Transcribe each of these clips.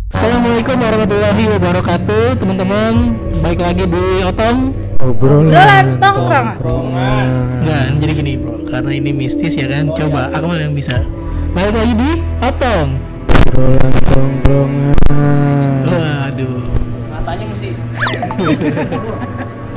Assalamualaikum warahmatullahi wabarakatuh, teman-teman. Baik lagi di Otong obrolan tongkrongan. Nah, jadi gini bro, karena ini mistis ya kan. Coba Akmal yang bisa. Balik lagi di Otong obrolan tongkrongan. Waduh, Matanya mesti.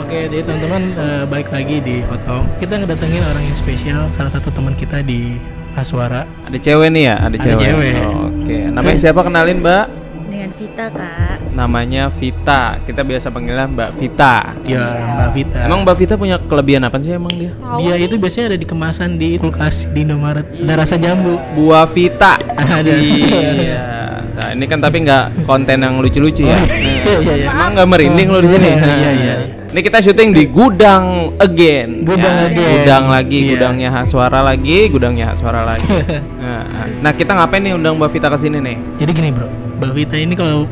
Oke, jadi teman-teman, balik lagi di Otong. Kita ngedatengin orang yang spesial, salah satu teman kita di Aswara. Ada cewek nih ya? Ada cewek. Oh, oke. Namanya siapa, kenalin Mbak? Dengan Vita, Kak. Namanya Vita. Kita biasa panggilnya Mbak Vita. Ya, Mbak Vita. Emang Mbak Vita punya kelebihan apa sih emang dia? Dia itu biasanya ada di kemasan di kulkas di Indomaret. Ada rasa jambu. Buah Vita. Ada. Iya. Nah, ini kan tapi nggak konten yang lucu-lucu ya. Iya. Emang nggak merinding lo di sini? Iya. Ini kita syuting di gudang again. Gudang again. Gudang lagi, Iya. gudangnya Haswara lagi, gudangnya Haswara lagi. Nah, kita ngapain nih undang Mbak Vita ke sini nih? Jadi gini bro, Mbak Vita ini kalau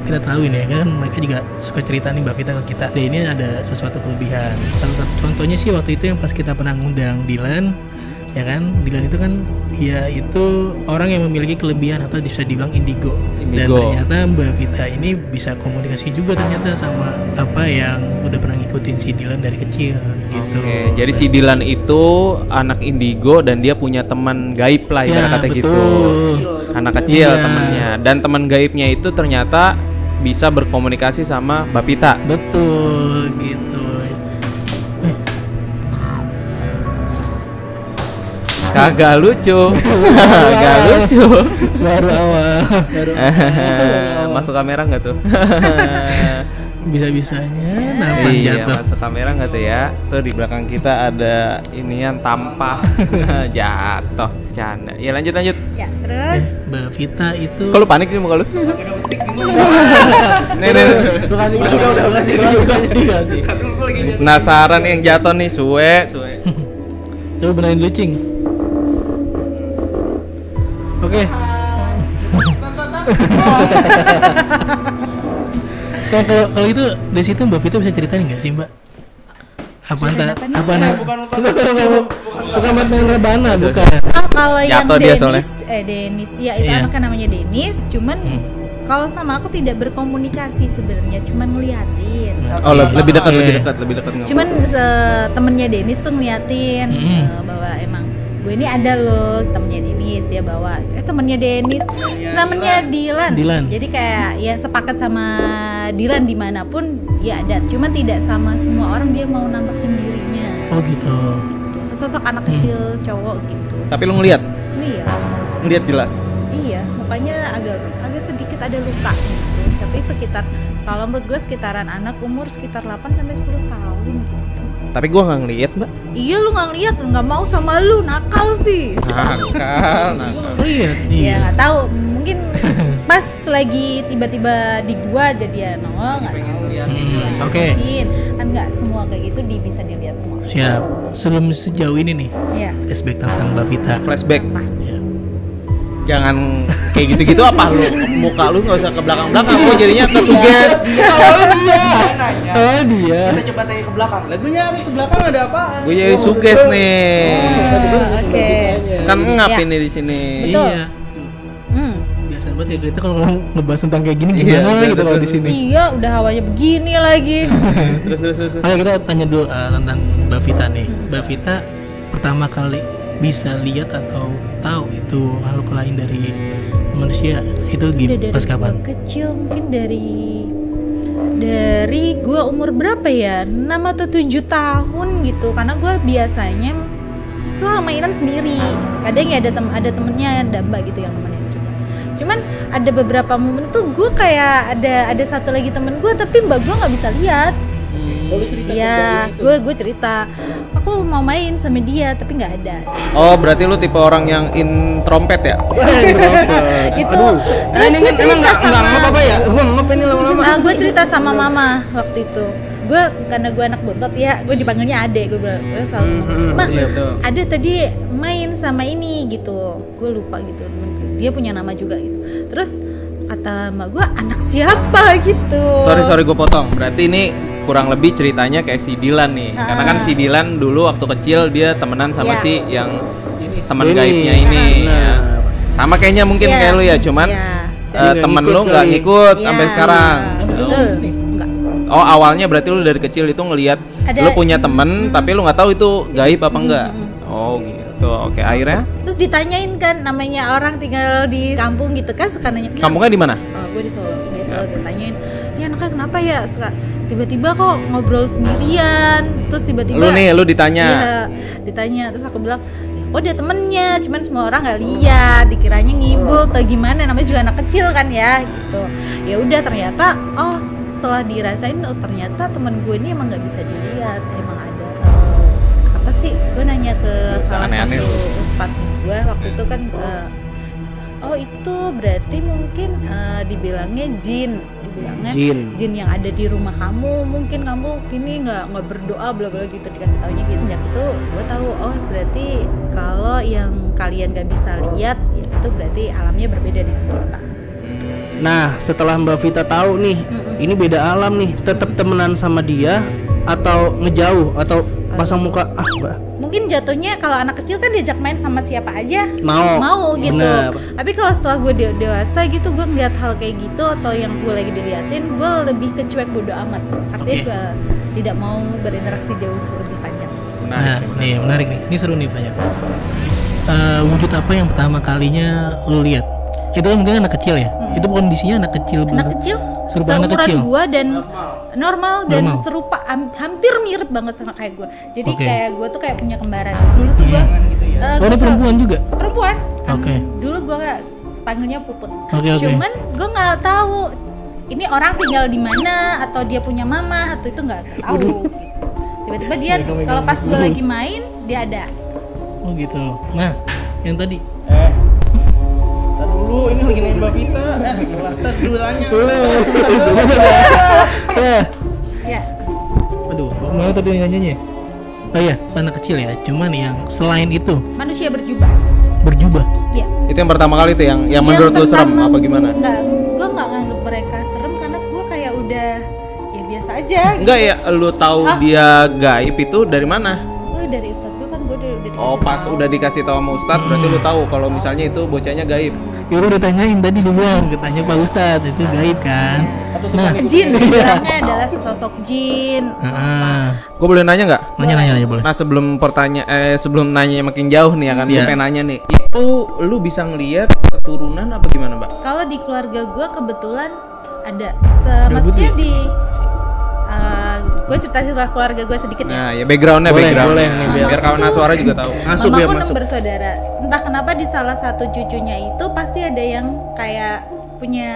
kita tahu ini ya kan, mereka juga suka cerita nih Mbak Vita ke kita. Dia ini ada sesuatu kelebihan. Salah satu contohnya sih waktu itu yang pas kita pernah ngundang Dilan, ya kan? Dilan itu kan ya itu orang yang memiliki kelebihan atau bisa dibilang indigo. Dan ternyata Mbak Vita ini bisa komunikasi juga ternyata sama apa yang udah pernah ngikutin si Dilan dari kecil gitu. Oke, jadi si Dilan itu anak indigo dan dia punya teman gaib lah ibarat kata betul. gitu. Anak kecil Iya. temennya, dan teman gaibnya itu ternyata bisa berkomunikasi sama Mbak Vita. Betul gitu. Kagak lucu. Kagak lucu. Baru awal. Masuk kamera nggak tuh? Bisa-bisanya nampak Iya, jatuh. masuk kamera nggak tuh ya? Tuh di belakang kita ada inian tampah. Jatuh. Canda. Ya lanjut. Ya, terus Mbak Vita itu Kalau panik sih muka lu? Nih. udah kasih. Penasaran yang jatuh nih, suwe. Coba benerin dulu cing. Oke. Nah, kalau itu dari situ Mbak Vita bisa ceritain nggak sih Mbak? Bukan main rebana bukan. oh, kalau yang Jatuh dia soalnya. Denis, ya itu Iya. anaknya namanya Denis, cuman kalau sama aku tidak berkomunikasi sebenarnya, cuman ngeliatin. Oh, lebih dekat nggak? Cuman temennya Denis tuh ngeliatin bahwa emang gue ini ada loh, temennya Denis dia bawa. Temennya Denis namanya Dilan. Jadi kayak ya sepakat sama Dilan dimanapun dia ada. Cuman tidak sama semua orang dia mau nampakin dirinya. Oh gitu. Sesosok anak kecil cowok gitu. Tapi lu ngeliat jelas. Iya, mukanya agak sedikit ada luka gitu. Tapi sekitar kalau menurut gue sekitaran anak umur sekitar 8 sampai 10 tahun gitu. Tapi gua nggak ngeliat, Mbak. Iya, lu nggak ngeliat, nggak mau sama lu, nakal sih. Nakal. Lihat. Ya nggak tahu, mungkin pas lagi tiba-tiba di gua jadi ya nongol nggak tahu. Oke. Mungkin kan nggak semua kayak gitu bisa dilihat semua. Siap. Sebelum sejauh ini nih, Iya. flashback tentang Mbak Vita. Flashback. Ya. Jangan kayak gitu-gitu apa lu? Muka lu nggak usah ke belakang-belakang, gua jadinya kesuges. Oh dia. Kita coba tanya ke belakang. Lagunya apa ke belakang ada apaan? Gua jadi suges nih. Oke. Kan ngap Ya. ini di sini. Betul. Iya. Hmm. Biasa banget ya kita kalau ngebahas tentang kayak gini Iya, gimana betul, gitu kalau betul. di sini. Iya, udah hawanya begini lagi. Terus. Oke, kita tanya dulu tentang Mbak Vita nih. Mbak Vita pertama kali bisa lihat atau tahu itu makhluk lain dari manusia itu Udah dari pas kapan? gua kecil mungkin dari gua umur berapa ya? 6 atau 7 tahun gitu. Karena gua biasanya selalu mainan sendiri. Kadang ya ada temennya, ada mbak gitu yang nemenin kita. Cuman ada beberapa momen tuh gue kayak ada satu lagi temen gue tapi mbak gue nggak bisa lihat. Iya, gue cerita, aku mau main sama dia tapi nggak ada. Oh, berarti lu tipe orang yang intrompet ya? Gitu. Terus gue cerita sama, ya? Ini lama-lama. gue cerita sama mama waktu itu. Karena gue anak bontot ya, gue dipanggilnya Ade. Gue selalu ngomong, "Ma, Iya, betul. Ade tadi main sama ini gitu." Gue lupa gitu. Dia punya nama juga gitu. Terus kata mbak gue, anak siapa gitu. Sorry gue potong. Berarti ini kurang lebih ceritanya kayak si Dilan nih. Karena kan si Dilan dulu waktu kecil dia temenan sama Iya. si yang teman Ini. gaibnya ini. Nah. Ya. Sama kayaknya mungkin Iya. kayak lu ya, cuman Iya. temen Nggak lu ngikut nggak kali. ngikut Iya, sampai sekarang. Betul. Enggak. Oh, awalnya berarti lu dari kecil itu ngelihat Ada- lu punya temen tapi lu nggak tahu itu gaib apa enggak. Oh gitu. Oke, akhirnya Terus ditanyain kan, namanya orang tinggal di kampung gitu kan, suka nanya. kampungnya di mana? Oh, gue di Solo. Ditanyain, "Ini anaknya kenapa ya? Suka tiba-tiba kok ngobrol sendirian." Terus tiba-tiba Lu ditanya. Iya, ditanya. Terus aku bilang, "Oh, dia temennya, cuman semua orang nggak lihat, dikiranya ngibul atau gimana, namanya juga anak kecil kan ya." Gitu. Ya udah, ternyata setelah dirasain, ternyata teman gue ini emang nggak bisa dilihat, emang ada apa sih? Gue nanya ke salah aneh-aneh satu lu. ustadz gue waktu itu kan, oh itu berarti mungkin dibilangnya jin Jin. yang ada di rumah kamu, mungkin kamu ini nggak berdoa bla bla gitu, dikasih taunya gitu. Yang itu gue tahu, oh berarti kalau yang kalian nggak bisa lihat ya itu berarti alamnya berbeda dengan kita. Nah, setelah Mbak Vita tahu nih, ini beda alam nih, tetap temenan sama dia atau ngejauh atau pasang muka Mbak? Mungkin jatuhnya kalau anak kecil kan diajak main sama siapa aja Mau. gitu. Bener. Tapi kalau setelah gue dewasa gitu, gue ngeliat hal kayak gitu atau yang gue lagi diliatin, gue lebih ke cuek bodo amat. Artinya Oke. gue tidak mau berinteraksi jauh lebih panjang. Nah, nih menarik nih. Ini seru nih tanya. Wujud apa yang pertama kalinya lu lihat? Itu kan mungkin anak kecil ya. Itu kondisinya anak kecil. Anak kecil Serupa anak seumuran kecil. gue dan normal dan Normal. serupa, hampir mirip banget sama kayak gue. Jadi Oke. kayak gue tuh kayak punya kembaran. Dulu tuh gue Oh, ini perempuan juga. perempuan. Oke. Dulu gue panggilnya Puput. Oke. Cuman gue nggak tahu ini orang tinggal di mana atau dia punya mama atau itu nggak tahu. Gitu. Tiba-tiba dia kalau pas gue lagi main dia ada. Oh gitu. Nah, yang tadi Tar dulu, ini lagi nanya Mbak Vita. Tar dulu tanya. Ya. aduh, mana tadi nyanyinya? Oh iya, anak kecil ya. Cuman yang selain itu Manusia berjubah. berjubah. Ya. Itu yang pertama kali tuh yang menurut lu serem apa gimana? Enggak, gue nggak nganggep mereka serem karena gue kayak udah ya biasa aja. Enggak ya, lu tahu dia gaib itu dari mana? Gue dari ustadz gue kan gue udah dikasih Oh, pas tahu. udah dikasih tahu sama Ustadz berarti lu tahu kalau misalnya itu bocahnya gaib. Ya udah ditanyain tadi dia bilang, ketanya Pak Ustadz itu gaib kan. Nah, Jin bilangnya adalah sesosok jin. Gue boleh nanya nggak? nanya boleh. Nah sebelum sebelum nanya makin jauh nih ya kan, gue Iya. pengen nanya nih, itu lu bisa ngelihat keturunan apa gimana, Mbak? Kalau di keluarga gue kebetulan ada, maksudnya di gue cerita setelah keluarga gue sedikit ya. Nah ya backgroundnya Boleh, background. boleh nih, biar kawan suara juga tahu. Masuk ya, Mamaku 6 masuk. bersaudara. Entah kenapa di salah satu cucunya itu pasti ada yang kayak punya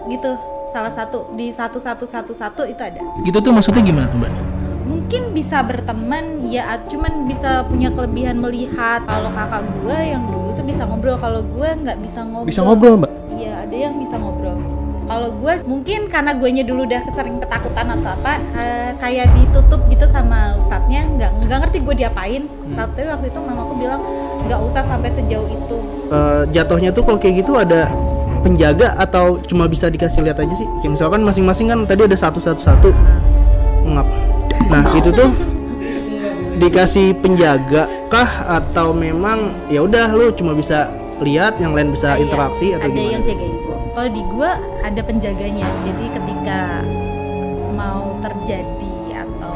gitu, salah satu di satu itu ada. Gitu tuh maksudnya gimana tuh, Mbak? Mungkin bisa berteman ya, cuman bisa punya kelebihan melihat. Kalau kakak gue yang dulu tuh bisa ngobrol, kalau gue nggak bisa ngobrol. Bisa ngobrol, Mbak? Iya, ada yang bisa ngobrol. Kalau gue mungkin karena guenya dulu udah sering ketakutan atau apa, kayak ditutup gitu sama ustadznya, nggak ngerti gue diapain. Tapi waktu itu mamaku bilang nggak usah sampai sejauh itu. Jatuhnya tuh kalau kayak gitu ada penjaga atau cuma bisa dikasih lihat aja sih? Kayak misalkan masing-masing kan tadi ada satu. Ngap. Nah, itu tuh dikasih penjaga kah atau memang ya udah lu cuma bisa lihat, yang lain bisa Iya, interaksi atau ada gimana? yang jagain. Kalau di gua ada penjaganya, jadi ketika mau terjadi atau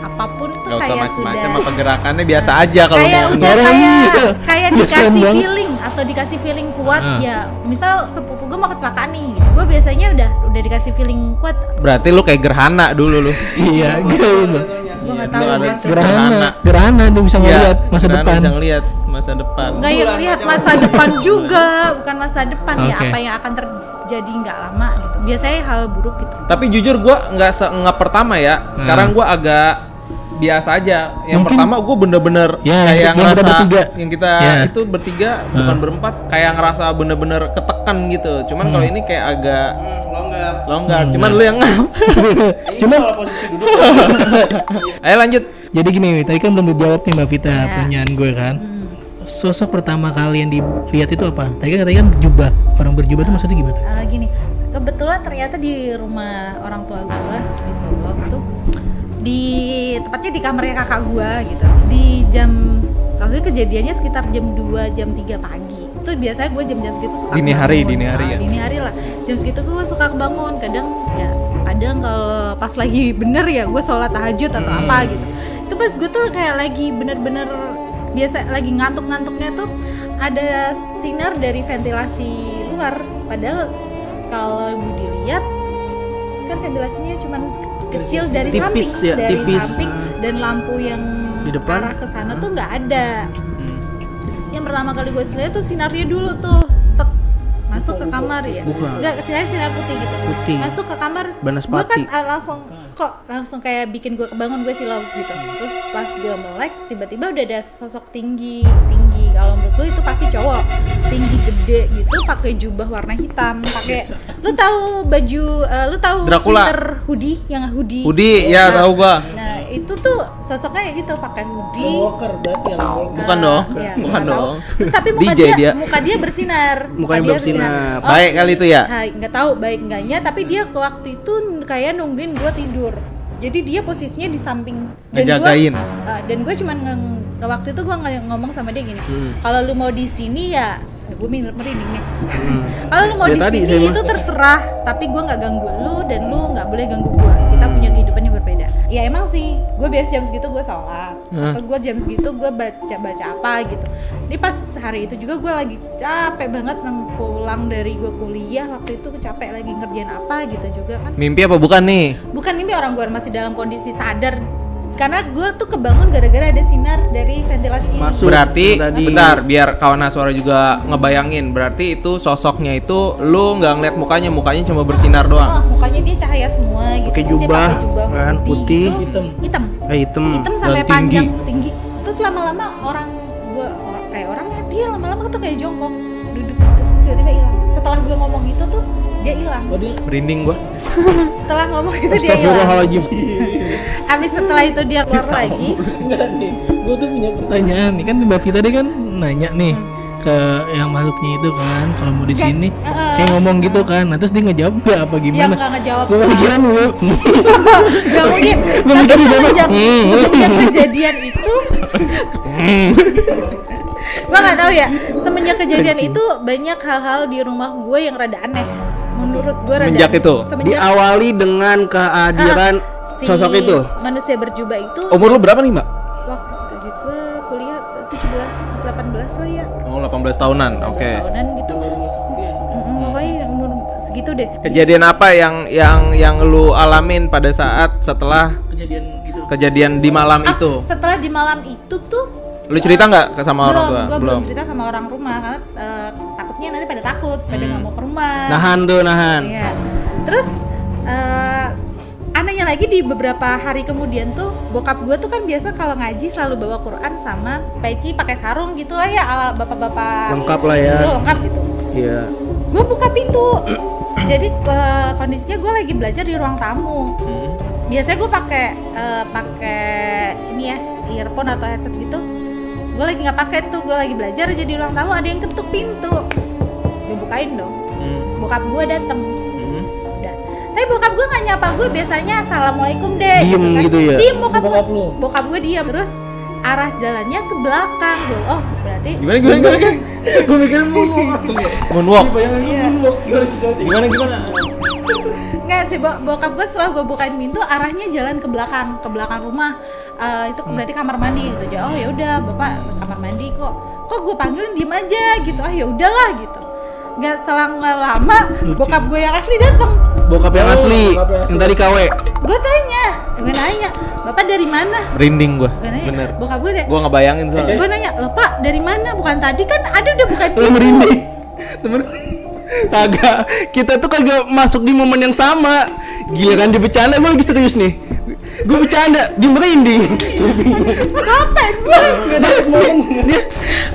apapun tuh Gak usah kayak macam-macam, sudah apa gerakannya biasa aja kalau kayak mau. udah kayak Biasaan dikasih banget. feeling atau dikasih feeling kuat ya. Misal sepupu gue mau kecelakaan nih gitu, gue biasanya udah dikasih feeling kuat. Berarti lu kayak gerhana dulu lu. Iya, gitu. Gue nggak Lu tahu ada gitu. Gerhana dia bisa ngeliat Iya, masa gerhana depan. Bisa ngeliat masa depan. Nggak yang lihat masa depan juga, bukan masa depan ya, Oke. apa yang akan terjadi nggak lama gitu. Biasanya hal buruk gitu. Tapi jujur gue nggak pertama ya. Sekarang gue agak biasa aja. Yang Mungkin- pertama gue bener-bener Ya, kayak yang kita ngerasa bertiga. yang kita Ya. itu bertiga bukan berempat, kayak ngerasa bener-bener ketekan gitu. Cuman kalau ini kayak agak longgar. Cuman lu yang Cuman posisi duduk. Ayo lanjut. jadi gini, tadi kan belum dijawab nih Mbak Vita pertanyaan gue kan. Sosok pertama kali yang dilihat itu apa? Tadi kan berjubah. Orang berjubah itu maksudnya gimana? Gini, kebetulan ternyata di rumah orang tua gue di Solo tuh, tepatnya di kamarnya kakak gue gitu. Di jam waktu itu kejadiannya sekitar jam 2 jam 3 pagi. Itu biasanya gue jam-jam segitu suka Dini hari kebangun. ya? Dini hari lah. Jam segitu gue suka kebangun. Kadang kalau pas lagi bener ya gue sholat tahajud atau apa gitu. Itu pas gue tuh kayak lagi bener-bener biasa lagi ngantuk-ngantuknya tuh ada sinar dari ventilasi luar. Padahal kalau gue dilihat kan ventilasinya cuma kecil dari Tipis samping, ya, dari tipis. samping dan lampu yang Di depan? arah ke sana tuh nggak ada. Yang pertama kali gue lihat tuh sinarnya dulu tuh tek, masuk ke kamar ya. Bukan. Enggak, sinar putih gitu. Putih. Masuk ke kamar. Banaspati. Gue kan langsung kayak bikin gue kebangun, gue silau gitu. Terus pas gue melek tiba-tiba udah ada sosok tinggi. Kalau menurut gue itu pasti cowok. Tinggi gede gitu, pakai jubah warna hitam, pakai lu tahu baju lu tahu Dracula. sweater hoodie yang hoodie. Hoodie, ya tahu gua. Nah, itu tuh sosoknya kayak gitu, pakai hoodie. Walker berarti ya Walker. Bukan dong. Ya, Bukan nggak tahu. dong. Terus tapi muka DJ dia. muka dia bersinar. Mukanya dia bersinar. Baik kali itu ya? Nggak tahu baik enggaknya, tapi dia ke waktu itu kayak nungguin gue tidur. Jadi dia posisinya di samping. Ngejagain. Dan gue cuman waktu itu gue ngomong sama dia gini, kalau lu mau di sini ya, gue merinding nih. Kalau lu mau Ya di tadi sini saya itu terserah, tapi gue nggak ganggu lu dan lu nggak boleh ganggu gue. Kita punya kehidupan yang berbeda. Ya emang sih, gue biasa jam segitu gue sholat, atau gue jam segitu gue baca apa gitu. Ini pas hari itu juga gue lagi capek banget pulang dari gue kuliah, waktu itu capek lagi ngerjain apa gitu juga kan. Mimpi apa bukan nih? Bukan mimpi, orang gue masih dalam kondisi sadar. Karena gue tuh kebangun gara-gara ada sinar dari ventilasi. Masuk. Berarti yang tadi. bentar biar kawan Aswara juga ngebayangin. Berarti itu sosoknya itu lu nggak ngeliat mukanya cuma bersinar doang. Mukanya dia cahaya semua gitu. Pakai Terus dia jubah, pakai jubah kan, hoodie putih. gitu. Hitam Hitam. sampai Dan panjang tinggi. tinggi. Terus lama-lama kayak orangnya dia lama-lama tuh kayak jongkok duduk gitu, terus tiba-tiba hilang. Setelah gue ngomong gitu tuh dia hilang. Oh dia Merinding gua. Setelah ngomong itu dia hilang. Astagfirullahaladzim. Habis setelah itu dia keluar lagi. enggak nih. Gue tuh punya Pertanyaan nih kan Mbak Vita tadi kan nanya nih ke yang makhluknya itu kan kalau mau di sini kayak ngomong gitu kan. Nah, terus dia ngejawab nggak apa Dia gimana? nggak ngejawab. Gue pikiran gue. Gak mungkin. Gua Tapi mikir di sana. semenjak kejadian itu, gue nggak tahu ya. Semenjak kejadian itu banyak hal-hal di rumah gue yang rada aneh. Menurut gue rada Semenjak aneh. itu? Diawali dengan kehadiran si sosok itu. manusia berjubah itu. Umur lu berapa nih, Mbak? Waktu itu gue kuliah 17-18 lah ya. Oh, 18 tahunan. Oke. 18 tahunan gitu. Pokoknya umur segitu deh. Kejadian apa yang lu alamin pada saat setelah Kejadian gitu. kejadian di malam itu? Setelah di malam itu tuh Lu cerita nggak sama orang tua? gue belum cerita sama orang rumah karena takutnya nanti pada takut, pada nggak mau ke rumah. Nahan. Iya. Terus anehnya lagi di beberapa hari kemudian tuh bokap gue tuh kan biasa kalau ngaji selalu bawa Quran sama peci pakai sarung gitulah ya ala bapak-bapak. Lengkap lah ya. Itu lengkap gitu. Iya. Gue buka pintu. Jadi kondisinya gue lagi belajar di ruang tamu. Biasanya gue pakai ini ya earphone atau headset gitu. Gue lagi nggak pakai tuh, gue lagi belajar aja di ruang tamu, ada yang ketuk pintu. Gue bukain dong. Bokap gue dateng. Udah. Tapi bokap gue nggak nyapa gue, biasanya assalamualaikum deh. Diem gitu ya? Diem bokap Bokap lu? gue. Bokap gue diem terus arah jalannya ke belakang. Oh berarti. Gimana? Gue mikirin mau langsung ya. Moonwalk. Iya. Gimana? Nggak sih, bokap gue setelah gue bukain pintu arahnya jalan ke belakang rumah. Itu berarti kamar mandi gitu. Dia, oh ya udah bapak kamar mandi kok gue panggilin diem aja gitu. Ah ya udahlah gitu. Nggak selang lama bokap gue yang asli dateng. Bokap yang asli, yang tadi KW. Gue nanya, bapak dari mana? Merinding gua. Gue nanya, Bener. bokap gue deh. Gua ngebayangin soalnya. Gue nanya, lo pak dari mana? Bukan tadi kan ada udah bukan Lu pintu. merinding. Temen kagak, kita tuh kagak masuk di momen yang sama. Gila kan dia bercanda, emang lagi serius nih. Gue bercanda, dia merinding. Capek gue.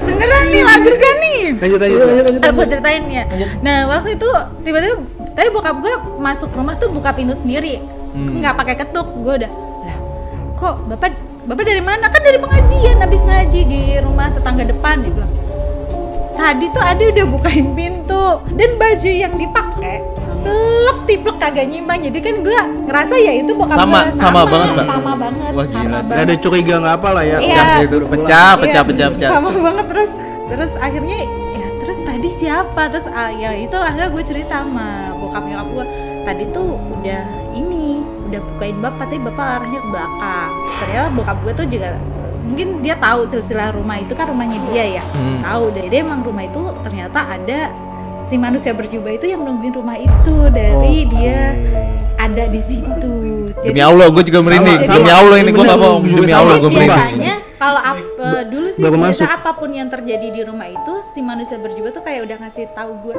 Beneran nih, lanjut kan nih? Lanjut. Gue ceritain ya. Nah waktu itu tiba-tiba tadi bokap gue masuk rumah tuh buka pintu sendiri, nggak pakai ketuk. Gue udah lah, kok bapak dari mana? Kan dari pengajian, habis ngaji di rumah tetangga depan. Dia bilang tadi tuh Ade udah bukain pintu dan baju yang dipakai tiplek kagak nyimbang. Jadi kan gue ngerasa ya itu bokap Sama- gue sama banget, Mbak. sama banget, Wah, sama gila sih. Nggak ada curiga nggak apa lah ya. Iya. Pecah. Iya, sama banget. Terus akhirnya ya terus tadi siapa, terus ya itu akhirnya gue cerita sama bokap nyokap gue, tadi tuh udah bukain bapak, tapi bapak arahnya ke belakang. Ternyata bokap gue tuh juga mungkin dia tahu silsilah rumah itu kan rumahnya dia ya, tahu deh dia emang rumah itu ternyata ada si manusia berjubah itu yang nungguin rumah itu dari dia ada di situ. Demi Allah gue juga merinding. Sama. Demi Allah ini gue Bener, nggak bohong. juga Demi sama. Allah gue merinding. Biasanya kalau dulu sih Baru biasa masuk. apapun yang terjadi di rumah itu si manusia berjubah tuh kayak udah ngasih tahu gue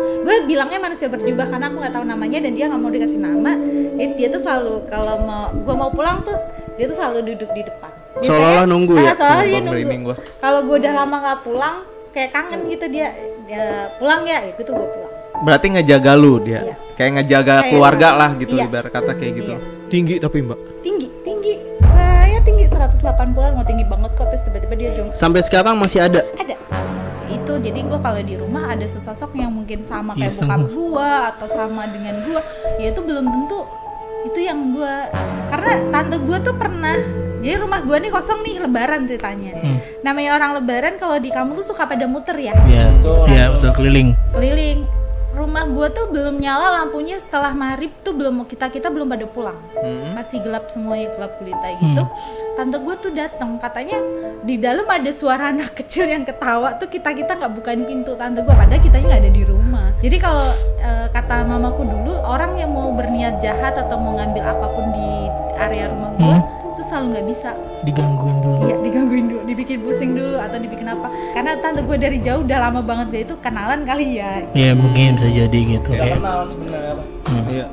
bilangnya manusia berjubah karena aku nggak tahu namanya dan dia nggak mau dikasih nama. Jadi dia tuh selalu kalau gue mau pulang tuh dia tuh selalu duduk di depan. Seolah-olah nunggu ya? Seolah dia Sumpah merinding nunggu. gua. Kalau gue udah lama nggak pulang kayak kangen gitu dia pulang ya itu gue pulang. Berarti ngejaga lu dia. Iya. Kayak ngejaga Kayak keluarga gitu. lah gitu Iya. ibarat kata kayak gitu. Iya. Tinggi tapi Mbak. Tinggi saya tinggi 180-an, mau tinggi banget kok, terus tiba-tiba dia jongkok. Sampai sekarang masih ada. Ada itu, jadi gue kalau di rumah ada sesosok yang mungkin sama kayak Iseng. bokap gue atau sama dengan gue, ya itu belum tentu itu yang gue, karena tante gue tuh pernah, jadi rumah gue nih kosong nih lebaran ceritanya. Namanya orang lebaran kalau di kamu tuh suka pada muter ya, Iya, betul keliling. keliling. Rumah gue tuh belum nyala lampunya setelah maghrib tuh belum kita belum pada pulang, masih gelap semuanya, gelap gulita gitu. Tante gue tuh datang, katanya di dalam ada suara anak kecil yang ketawa tuh kita nggak bukain pintu tante gue, padahal kitanya nggak ada di rumah. Jadi kalau kata mamaku dulu, orang yang mau berniat jahat atau mau ngambil apapun di area rumah gue tuh selalu nggak bisa. Digangguin dulu. Iya, digangguin dulu, dibikin pusing dulu atau dibikin apa. Karena tante gue dari jauh udah lama banget dia itu kenalan kali ya. Ya mungkin bisa jadi gitu. Nggak Kayak kenal sebenarnya apa. Iya.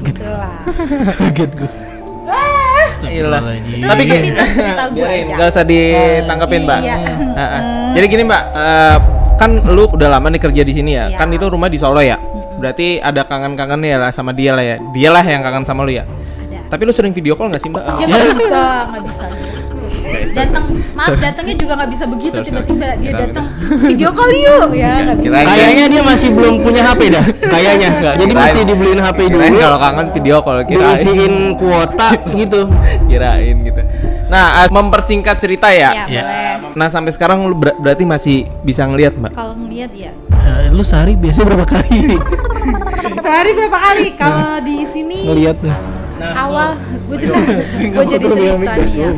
gitu. Itulah. Kaget gue. Iyalah. Itu Tapi gini, cerita gue biarin, aja. nggak usah ditangkepin Mbak. Iya. Jadi gini Mbak, kan lu udah lama nih kerja di sini ya. Iya. Kan itu rumah di Solo ya. Berarti ada kangen-kangennya lah sama dia lah ya. Dialah yang kangen sama lu ya. Ada. Tapi lu sering video call nggak sih Mbak? Ya nggak bisa. Datangnya juga nggak bisa begitu, Sorry. tiba-tiba dia Kita- datang video call yuk ya nggak bisa. Kirain- Kayaknya dia masih belum punya HP dah. Kayaknya. Nggak, Jadi kirain. mesti dibeliin HP Kirain dulu. kalau kangen video call Diisiin kuota gitu. kirain gitu. Nah, mempersingkat cerita Ya, ya. Ya. boleh. Nah, sampai sekarang lu berarti masih bisa ngelihat Mbak. Kalau ngeliat ya Lu sehari biasanya berapa kali sehari berapa kali kalau di sini ngeliat tuh? awal gue jadi cerita nih ya.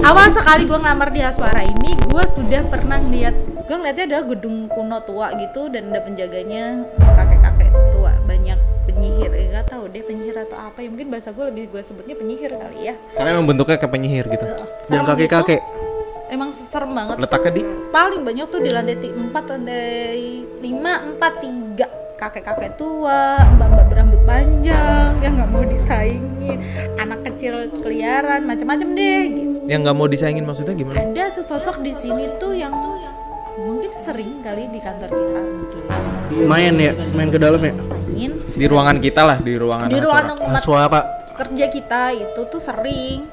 Awal sekali gue ngelamar di Aswara ini, gue sudah pernah gue ngeliatnya ada gedung kuno tua gitu dan ada penjaganya kakek-kakek tua, banyak penyihir, nggak tahu deh penyihir atau apa ya, mungkin bahasa gue sebutnya penyihir kali ya. Karena emang bentuknya kayak penyihir gitu. Dan Serem kakek-kakek. gitu. Emang serem banget. Letaknya di Paling banyak tuh di lantai 4, lantai 5, 4, 3 kakek-kakek tua, mbak-mbak berambut panjang yang nggak mau disaingin, anak kecil keliaran, macam-macam deh gitu. yang nggak mau disaingin maksudnya gimana? Ada sesosok di sini tuh yang mungkin sering kali di kantor kita mungkin Main ya, main ke dalam ya. main Di ruangan kita lah, di ruangan di ruangan Aswara. tempat Suara. kerja kita itu tuh sering,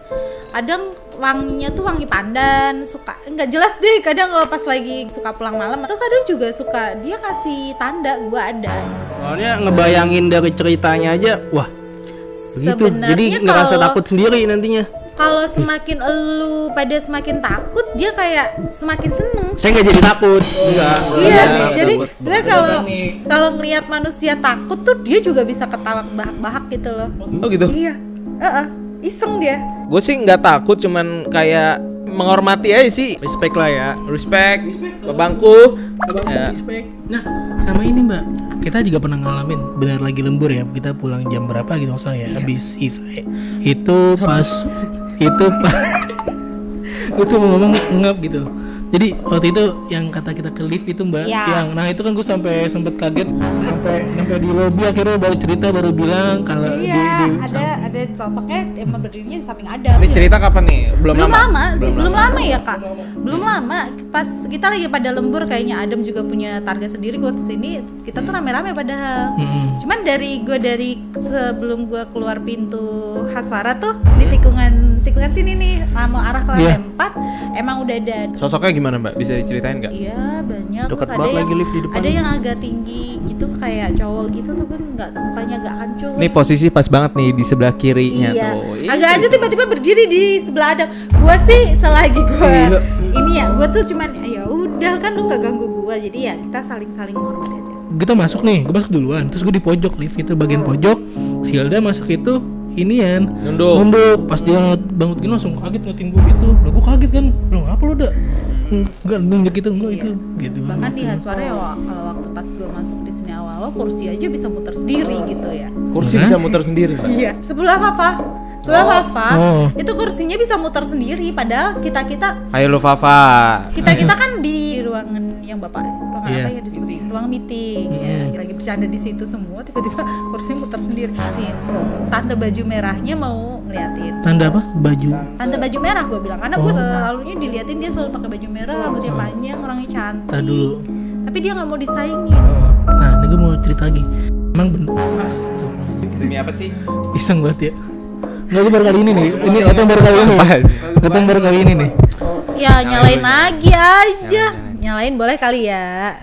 kadang wanginya tuh wangi pandan, suka nggak jelas deh, kadang kalau pas lagi suka pulang malam atau kadang juga suka dia kasih tanda gua ada. Soalnya ngebayangin dari ceritanya aja, wah begitu. Sebenarnya Jadi ngerasa kalau- takut sendiri nantinya. Kalau semakin elu pada semakin takut, dia kayak semakin seneng. Saya nggak jadi takut. Enggak. Iya, jadi sebenarnya kalau ngelihat manusia takut tuh dia juga bisa ketawa bahak-bahak gitu loh. Oh gitu. Iya, iseng dia. Gue sih nggak takut, cuman kayak menghormati aja sih. Respect lah ya. Respect ke bangku. Ya. Nah, sama ini Mbak, kita juga pernah ngalamin benar lagi lembur ya, kita pulang jam berapa gitu maksudnya ya, habis isya itu pas itu mau ngomong ngap gitu. Jadi waktu itu yang kata kita ke lift itu Mbak, Iya. yang nah itu kan gue sampai sempet kaget sampai di lobi akhirnya baru cerita baru bilang kalau Iya, ada sosoknya emang berdirinya di samping Adam. Ini cerita kapan nih? Belum lama. Belum lama ya kak. Belum lama. Pas kita lagi pada lembur, kayaknya Adam juga punya targa sendiri. Gue kesini, kita tuh rame-rame padahal. Cuman dari sebelum gue keluar pintu Haswara tuh di tikungan sini nih, mau arah ke lantai 4, emang udah ada. Sosoknya gimana Mbak? Bisa diceritain nggak? Iya banyak. Dekat Terus banget lagi lift di depan. ada yang agak tinggi gitu kayak cowok gitu tuh kan nggak mukanya agak hancur. Nih posisi pas banget nih di sebelah kirinya Iya. tuh. Agak aja tiba-tiba berdiri di sebelah Adam. Gua sih selagi gua ini ya, gua tuh cuman ya udah kan lu nggak ganggu gua, jadi ya kita saling-saling menghormati aja. Kita masuk nih, gue masuk duluan, terus gue di pojok lift itu bagian pojok, si Hilda masuk itu inian nunduk, pas dia bangun gini langsung kaget ngeliatin gue gitu, lo gue kaget kan, lo ngapa lo udah enggak nunjuk gitu enggak itu gitu. Bahkan di Haswara ya kalau waktu pas gua masuk di sini awal-awal kursi aja bisa muter sendiri gitu ya. Kursi bisa muter sendiri Mbak? Iya. Sebelah Fafa itu kursinya bisa muter sendiri, padahal kita Ayo lo Fafa. kan di ruangan yang bapak ruangan Iya. apa ya disebut ruang meeting ya, lagi bercanda di situ semua, tiba-tiba kursi muter sendiri. Tante baju merahnya mau ngeliatin Tanda apa? Baju. tante baju merah gue bilang, karena gue selalunya diliatin dia selalu pakai baju merah, rambutnya panjang, orangnya cantik. Tadi dulu. Tapi dia nggak mau disaingin. Nah, ini gue mau cerita lagi. Emang bener. Demi apa sih? Iseng banget ya. Enggak, gue baru kali ini nih. Ini Otong baru kali ini. Otong baru kali ini nih. Ya nyalain lagi aja. Nyalain boleh kali ya.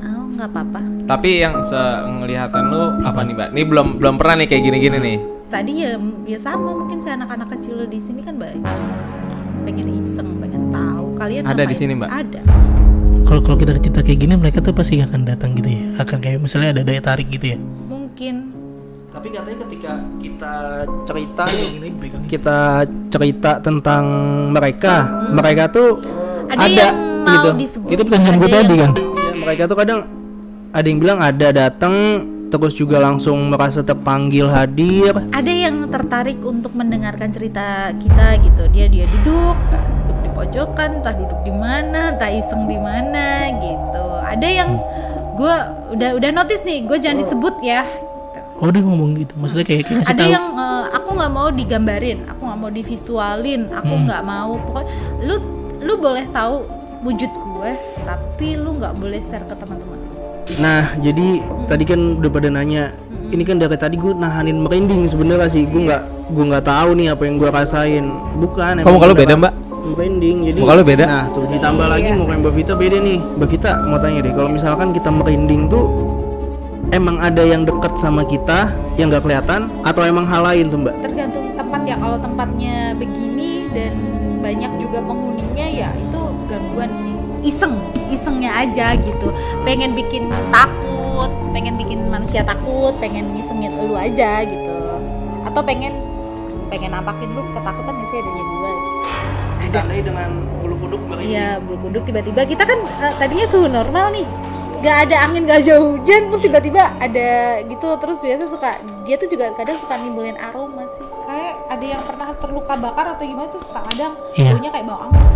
Oh nggak apa-apa. Tapi yang ngelihatan lu apa nih Mbak? Nih belum pernah nih kayak gini-gini nih. Tadi ya sama mungkin saya anak-anak kecil di sini kan banyak. Pengen iseng, pengen tahu. Kalian Ada di ngapain sini, sih? Mbak? Ada. Kalau kita cerita kayak gini, mereka tuh pasti akan datang gitu ya. Akan kayak misalnya ada daya tarik gitu ya. Mungkin. Tapi katanya ketika kita cerita nih, kita cerita tentang mereka tuh Ada yang mau gitu. disebut. Itu pertanyaan gue ada tadi yang- kan. Ya, mereka tuh kadang ada yang bilang ada datang terus juga langsung merasa terpanggil hadir. Ada yang tertarik untuk mendengarkan cerita kita gitu. Dia duduk di pojokan, entah duduk di mana, entah iseng di mana gitu. Ada yang gue udah notice nih, gue jangan disebut ya. Oh, dia ngomong gitu. Maksudnya kayak ngasih Ada tahu. yang aku nggak mau digambarin, aku nggak mau divisualin, aku nggak mau pokoknya lu boleh tahu wujud gue, tapi lu nggak boleh share ke teman-teman. Nah, jadi tadi kan udah pada nanya. Ini kan dari tadi gue nahanin merinding sebenarnya sih. Gue nggak tahu nih apa yang gue rasain. Bukan. Kok muka lu beda Mbak? Merinding. Jadi Muka lu beda? Nah, tuh ditambah lagi muka Mbak Vita beda nih. Mbak Vita mau tanya deh, kalau misalkan kita merinding tuh emang ada yang dekat sama kita yang nggak kelihatan atau emang hal lain tuh Mbak? Tergantung tempat ya. Kalau tempatnya begini dan banyak juga penghuninya ya itu gangguan sih. Isengnya aja gitu. Pengen bikin takut, pengen bikin manusia takut, pengen ngisengin lu aja gitu. Atau pengen nampakin lu ketakutan ya sih adanya gua. Ditandai dengan bulu kuduk merinding. Iya, bulu kuduk tiba-tiba kita kan tadinya suhu normal nih. Gak ada angin, gak ada hujan, terus tiba-tiba ada gitu. Terus biasa dia tuh juga kadang suka nimbulin aroma sih. Kayak ada yang pernah terluka bakar atau gimana tuh suka kadang Iya. baunya kayak bau angus.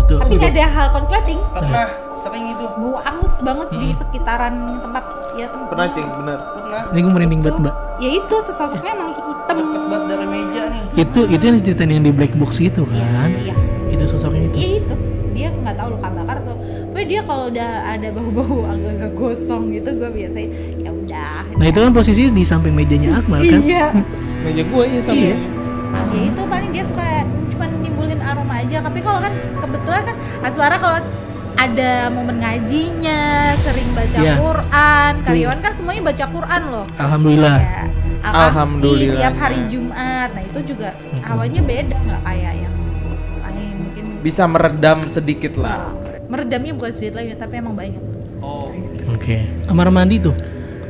Betul. Tapi gak ada hal konsleting. Pernah sering itu. Bau angus banget di sekitaran tempat ya tempat. Pernah Cing, bener. Pernah. Ini gue merinding banget, Mbak. Ya itu sosoknya emang hitam. Deket banget dari meja nih. Itu yang diceritain yang di black box gitu kan. Iya. Itu sosoknya itu. Iya itu. Dia nggak tahu luka bakar atau. Pokoknya dia kalau udah ada bau-bau agak-agak gosong gitu gue biasanya ya udah. Nah, itu kan posisi di samping mejanya Akmal kan. Iya. Meja gua iya sama. Iya. Ya itu paling dia suka cuma nimbulin aroma aja. Tapi kalau kan kebetulan kan Aswara kalau ada momen ngajinya, sering baca Iya. Quran, karyawan kan semuanya baca Quran loh. Alhamdulillah. Ya, Alhamdulillah. tiap hari Jumat. Nah itu juga hawanya beda, nggak kayak yang lain mungkin. Bisa meredam sedikit lah. Meredamnya bukan sedikit lagi, tapi emang banyak. Oh. Oke. Kamar mandi tuh.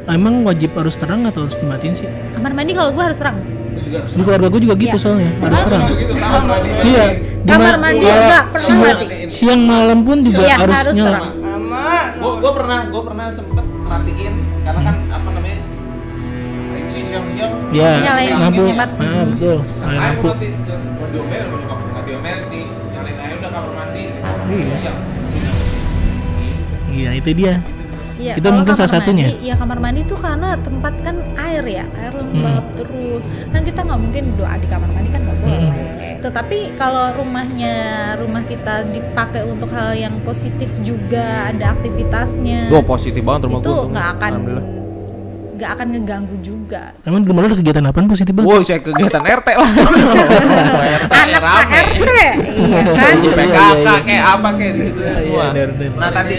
Emang wajib harus terang atau harus dimatiin sih? Kamar mandi kalau gue harus terang. Di keluarga gue juga gitu Iya. soalnya harus terang. Gitu sama Mbak. Iya. Kamar mandi enggak pernah mati. Siang malam pun juga Iya, harus harus nyala. terang. Gua pernah sempet matiin karena kan apa namanya? Siang-siang Ya, Nyalain lampu. hemat. Ah, betul. Nyalain lampu. Diomelin nggak diomelin sih. Nyalain aja udah kamar mandi. Iya. Iya, itu dia. Iya, Itu kalau mungkin salah kamar satunya. mandi, ya kamar mandi tuh karena tempat kan air ya, air lembab terus. Kan kita nggak mungkin doa di kamar mandi kan nggak boleh. Tetapi kalau rumah kita dipakai untuk hal yang positif juga, ada aktivitasnya. Gua positif banget rumah itu gua. nggak akan Alhamdulillah. nggak akan ngeganggu juga. Emang di rumah lu ada kegiatan apaan positif Bang? Woi, saya kegiatan RT lah. Anak Pak RT, iya kan? PKK kayak apa kayak di situ semua. Iya, bener. Nah tadi,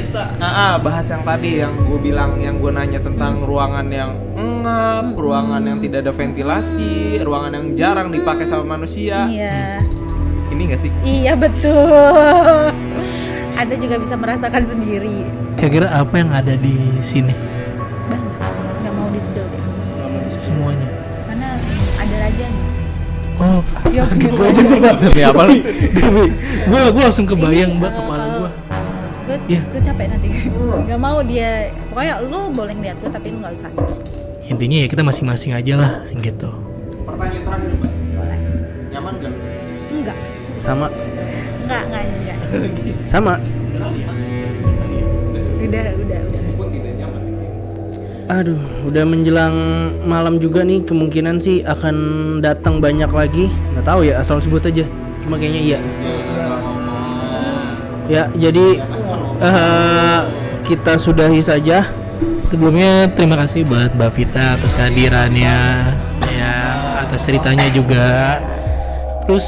bahas yang tadi yang gue bilang, yang gue nanya tentang ruangan yang engap, ruangan yang tidak ada ventilasi, ruangan yang jarang dipakai sama manusia. Iya. Ini nggak sih? Iya betul. Anda juga bisa merasakan sendiri. Kira-kira apa yang ada di sini? Banyak. Nggak mau di-spill deh. Semuanya. Karena ada rajanya. Oh, Ya gitu. Demi apa lu? Gua langsung kebayang Mbak kepala gua. Iya. Gue capek nanti. Gak mau dia. Pokoknya lu boleh ngeliat gue tapi lu nggak usah. Intinya ya kita masing-masing aja lah gitu. Pertanyaan terakhir Mbak. Boleh. Nyaman gak? Enggak. Sama. Enggak. Sama. Udah. Aduh, udah menjelang malam juga nih, kemungkinan sih akan datang banyak lagi. Nggak tahu ya, asal sebut aja. Cuma kayaknya iya. Ya, jadi kita sudahi saja. Sebelumnya terima kasih buat Mbak Vita atas kehadirannya, ya atas ceritanya juga. Terus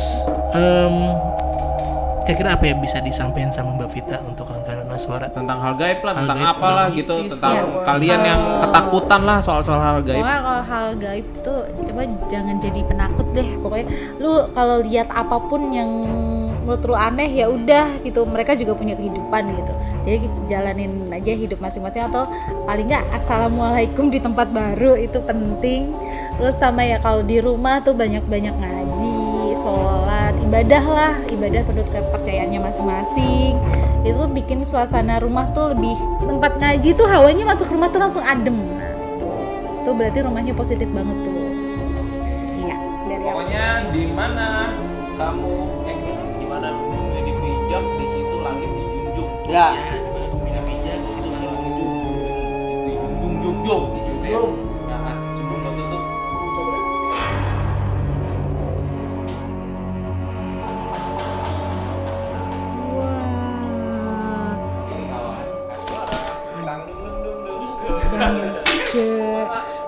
kira-kira apa yang bisa disampaikan sama Mbak Vita untuk kawan-kawan suara Tentang hal gaib lah, Hal tentang gaib, apalah tentang gitu, mistis. tentang kalian yang ketakutan lah soal-soal hal gaib. Pokoknya kalau hal gaib tuh coba jangan jadi penakut deh. Pokoknya lu kalau lihat apapun yang menurut lu aneh ya udah gitu. Mereka juga punya kehidupan gitu. Jadi jalanin aja hidup masing-masing, atau paling nggak assalamualaikum di tempat baru itu penting. Terus sama ya kalau di rumah tuh banyak-banyak ngaji, sholat, ibadah lah, ibadah menurut kepercayaannya masing-masing. Itu bikin suasana rumah tuh lebih, tempat ngaji tuh hawanya masuk rumah tuh langsung adem. Nah, tuh berarti rumahnya positif banget tuh. Iya, dari aku. Pokoknya di mana kamu di mana bumi dipijak, di situ langit dijunjung. Ya. Dijunjung. Nah, sebelum tutup.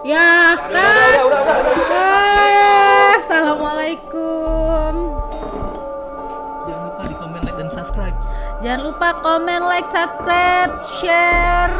Ya kan? Assalamualaikum. Jangan lupa di komen, like dan subscribe. Jangan lupa komen, like, subscribe, share.